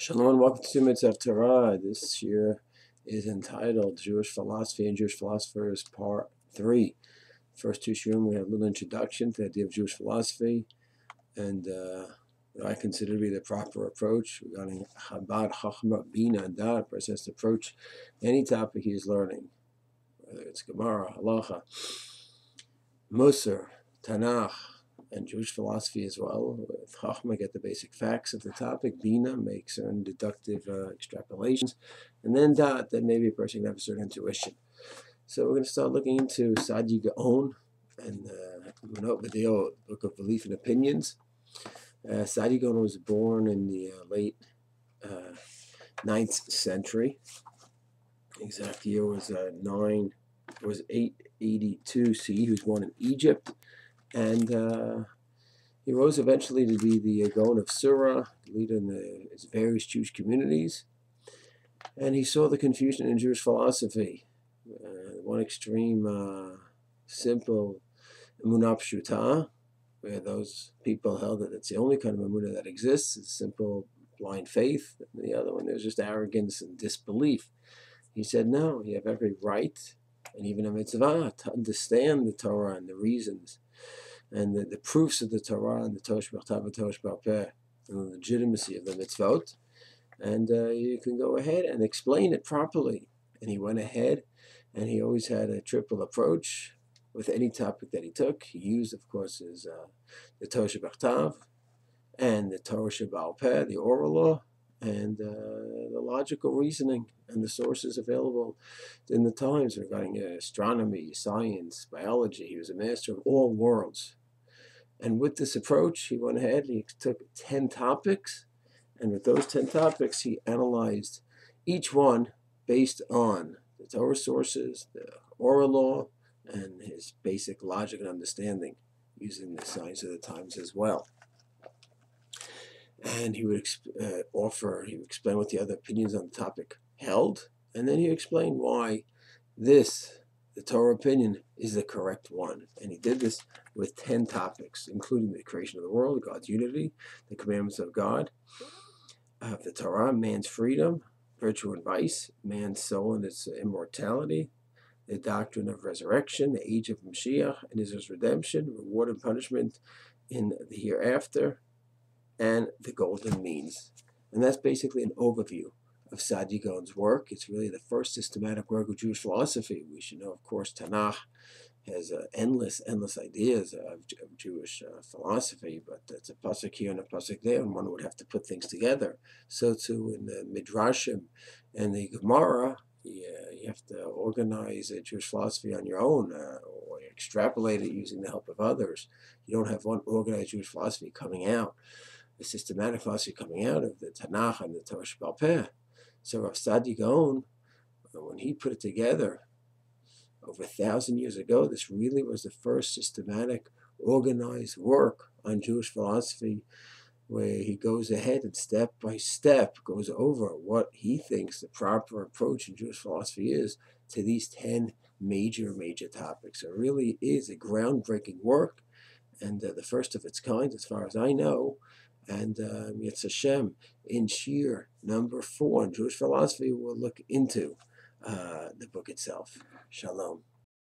Shalom and welcome to Mitzvah Torah. This year is entitled Jewish Philosophy and Jewish Philosophers Part 3. First two shiurim we have a little introduction to the idea of Jewish philosophy and what I consider to be the proper approach regarding Chabad, Chachma, Bina, and Dat. A person has to approach any topic he is learning, whether it's Gemara, Halacha, Musar, Tanakh, and Jewish philosophy as well. With Chachma, get the basic facts of the topic. Bina, make certain deductive extrapolations. And then Dat, that maybe a person can have a certain intuition. So we're going to start looking into Saadya Gaon and the Book of Belief and Opinions. Saadya Gaon was born in the late 9th century. Exact year was 882 CE. He was born in Egypt. And he rose eventually to be the Gaon of Surah, leader in his various Jewish communities. And he saw the confusion in Jewish philosophy. One extreme, simple emunah pshuta, where those people held that it's the only kind of emunah that exists, is simple blind faith. And the other one, there's just arrogance and disbelief. He said, no, you have every right, and even a mitzvah, to understand the Torah and the reasons and the proofs of the Torah and the Torah Shebachtav and Torah Sheba'al Peh and the legitimacy of the mitzvot, and you can go ahead and explain it properly. And he went ahead, and he always had a triple approach with any topic that he took. He used, of course, the Torah Shebachtav and the Torah Sheba'al Peh, the oral law, and the logical reasoning and the sources available in the times regarding astronomy, science, biology. He was a master of all worlds. And with this approach, he went ahead, he took 10 topics, and with those 10 topics, he analyzed each one based on the Torah sources, the oral law, and his basic logic and understanding, using the science of the times as well. And he would explain what the other opinions on the topic held, and then he explained why the Torah opinion is the correct one. And he did this with 10 topics, including the creation of the world, God's unity, the commandments of God, the Torah, man's freedom, virtue and vice, man's soul and its immortality, the doctrine of resurrection, the age of Mashiach and Israel's redemption, reward and punishment in the hereafter, and the golden means. And that's basically an overview of Saadya Gaon's work. It's really the first systematic work of Jewish philosophy. We should know, of course, Tanakh has endless ideas of Jewish philosophy, but it's a pasuk here and a pasuk there, and one would have to put things together. So too in the Midrashim and the Gemara, you have to organize a Jewish philosophy on your own, or extrapolate it using the help of others. You don't have one organized Jewish philosophy coming out, a systematic philosophy coming out of the Tanakh and the Torah Sheba'al Peh. So Rav Saadya Gaon, when he put it together over 1,000 years ago, this really was the first systematic, organized work on Jewish philosophy, where he goes ahead and step by step goes over what he thinks the proper approach in Jewish philosophy is to these 10 major topics. So it really is a groundbreaking work, and the first of its kind, as far as I know. And Yetz Hashem, in Shir number 4 in Jewish philosophy, we'll look into the book itself. Shalom.